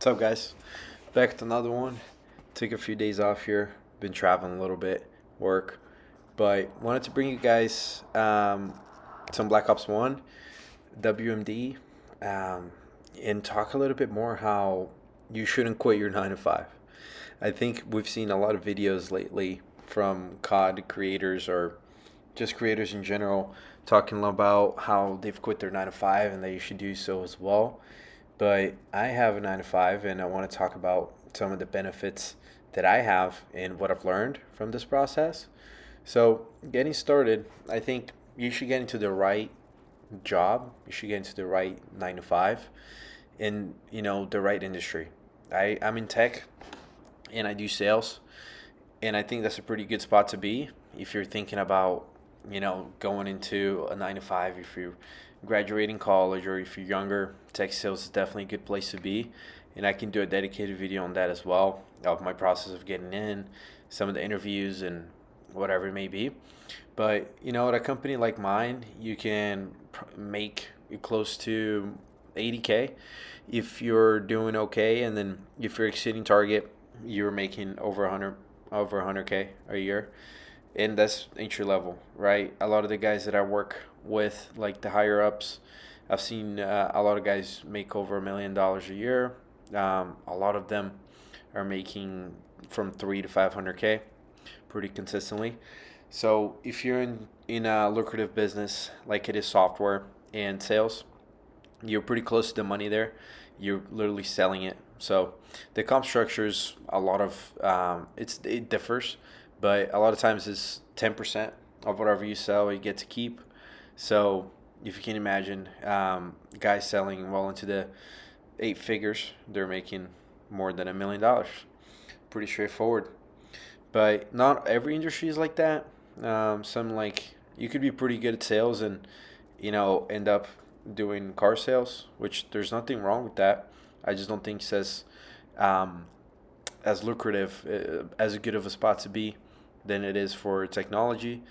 What's up, guys? Back with another one. Took a few days off here. Been traveling a little bit, work, but wanted to bring you guys some Black Ops One, WMD, um, and talk a little bit more how you shouldn't quit your 9 to 5. I think we've seen a lot of videos lately from COD creators or just creators in general talking about how they've quit their 9 to 5 and that you should do so as well. But I have a 9 to 5, and I want to talk about some of the benefits that I have and what I've learned from this process. So, getting started, I think you should get into the right job. You should get into the right 9 to 5 in the right industry. I'm in tech and I do sales, and I think that's a pretty good spot to be if you're thinking about going into a 9 to 5. If you're graduating college or if you're younger, tech sales is definitely a good place to be. And I can do a dedicated video on that as well, of my process of getting in, some of the interviews and whatever it may be. But at a company like mine, you can make close to 80K if you're doing okay, and then if you're exceeding target, you're making over 100K a year, and that's entry level, right? A lot of the guys that I work with, like the higher ups, I've seen a lot of guys make over $1 million a year. A lot of them are making from 3 to 500K pretty consistently. So if you're in a lucrative business like it is software and sales, you're pretty close to the money there. You're literally selling it. So the comp structure is a lot of it differs, but a lot of times it's 10% of whatever you sell you get to keep. So if you can imagine, guys selling well into the 8 figures, they're making more than $1 million. Pretty straightforward. But not every industry is like that. Some, like, you could be pretty good at sales and end up doing car sales, which there's nothing wrong with that. I just don't think it's um, as lucrative, as good of a spot to be than it is for technology.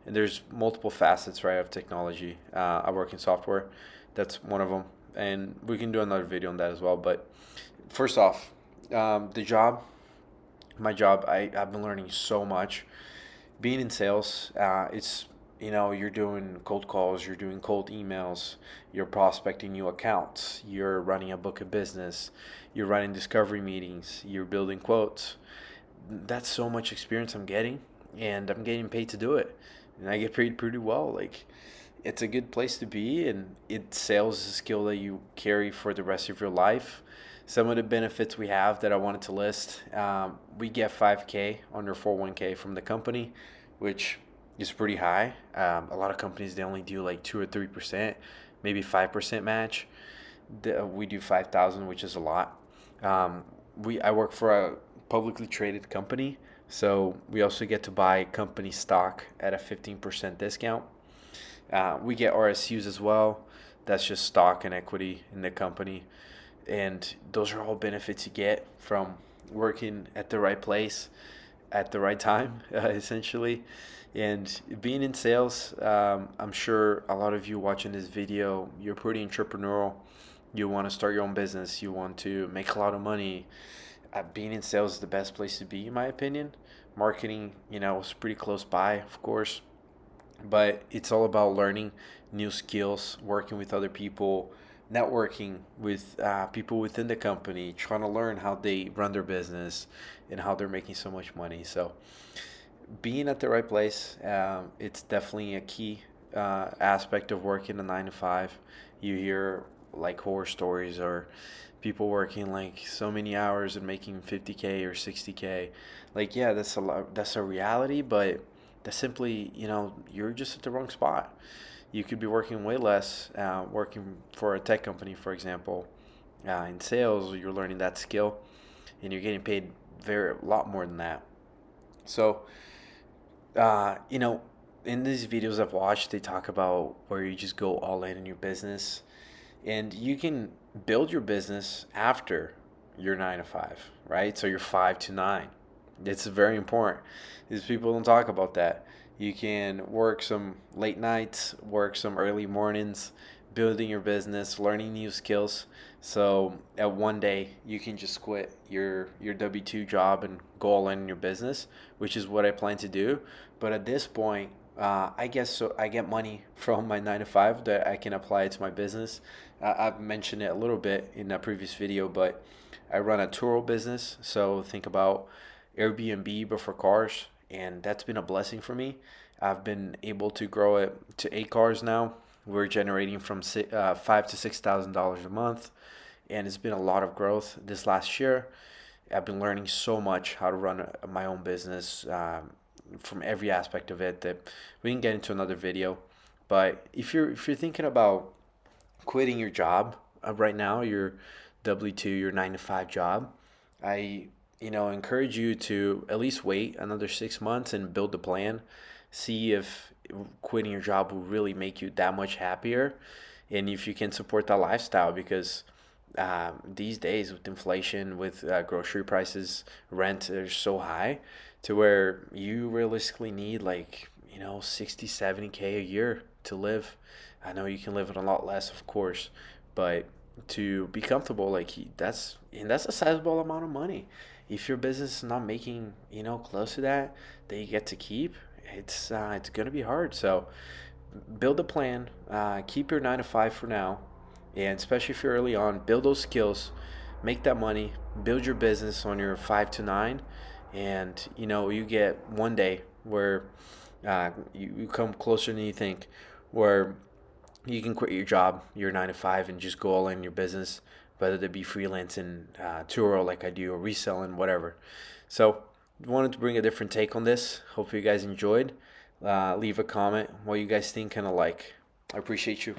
And there's multiple facets, right, of technology. I work in software. That's one of them. And we can do another video on that as well. But first off, the job, my job, I've been learning so much. Being in sales, it's you're doing cold calls, you're doing cold emails, you're prospecting new accounts, you're running a book of business, you're running discovery meetings, you're building quotes. That's so much experience I'm getting, and I'm getting paid to do it, and I get paid pretty well. Like, it's a good place to be, and sales is a skill that you carry for the rest of your life. Some of the benefits we have that I wanted to list, we get 5K on your 401K from the company, which is pretty high. A lot of companies, they only do like 2 or 3%, maybe 5% match. We do 5,000, which is a lot. I work for a publicly traded company, so we also get to buy company stock at a 15% discount. We get RSUs as well. That's just stock and equity in the company. And those are all benefits you get from working at the right place at the right time, essentially. And being in sales, I'm sure a lot of you watching this video, you're pretty entrepreneurial. You want to start your own business. You want to make a lot of money. Being in sales is the best place to be, in my opinion. Marketing, is pretty close by, of course, but it's all about learning new skills, working with other people, networking with people within the company, trying to learn how they run their business and how they're making so much money. So being at the right place, it's definitely a key aspect of working a 9 to 5. You hear like horror stories or people working like so many hours and making 50K or 60K. Like, yeah, that's a lot, that's a reality, but that's simply, you're just at the wrong spot. You could be working way less, working for a tech company, for example, in sales. You're learning that skill, and you're getting paid a lot more than that. So, uh, you know, in these videos I've watched, they talk about where you just go all in your business, and you can build your business after your 9 to 5, right? So you're 5 to 9. It's very important. These people don't talk about that. You can work some late nights, work some early mornings, building your business, learning new skills. So at one day you can just quit your W-2 job and go all in your business, which is what I plan to do. But at this point, I guess so. I get money from my 9 to 5 that I can apply to my business. I've mentioned it a little bit in a previous video, but I run a tour business. So think about Airbnb, but for cars, and that's been a blessing for me. I've been able to grow it to 8 cars now. We're generating from $5,000 to $6,000 a month, and it's been a lot of growth this last year. I've been learning so much how to run my own business, from every aspect of it that we can get into another video. But if you're thinking about quitting your job right now, your W-2, your 9 to 5 job, I encourage you to at least wait another 6 months and build a plan. See if quitting your job will really make you that much happier, and if you can support that lifestyle. Because these days with inflation, with grocery prices, rent are so high to where you realistically need like 60, 70K a year to live. I know you can live on a lot less, of course, but to be comfortable, like that's a sizable amount of money. If your business is not making close to that you get to keep, it's gonna be hard. So build a plan. Keep your 9 to 5 for now, and especially if you're early on, build those skills, make that money, build your business on your 5 to 9, and you get one day where you come closer than you think, where you can quit your job, your 9 to 5, and just go all in your business, whether it be freelancing, tour like I do, or reselling, whatever. So, wanted to bring a different take on this. Hope you guys enjoyed. Leave a comment what you guys think, kind of like. I appreciate you.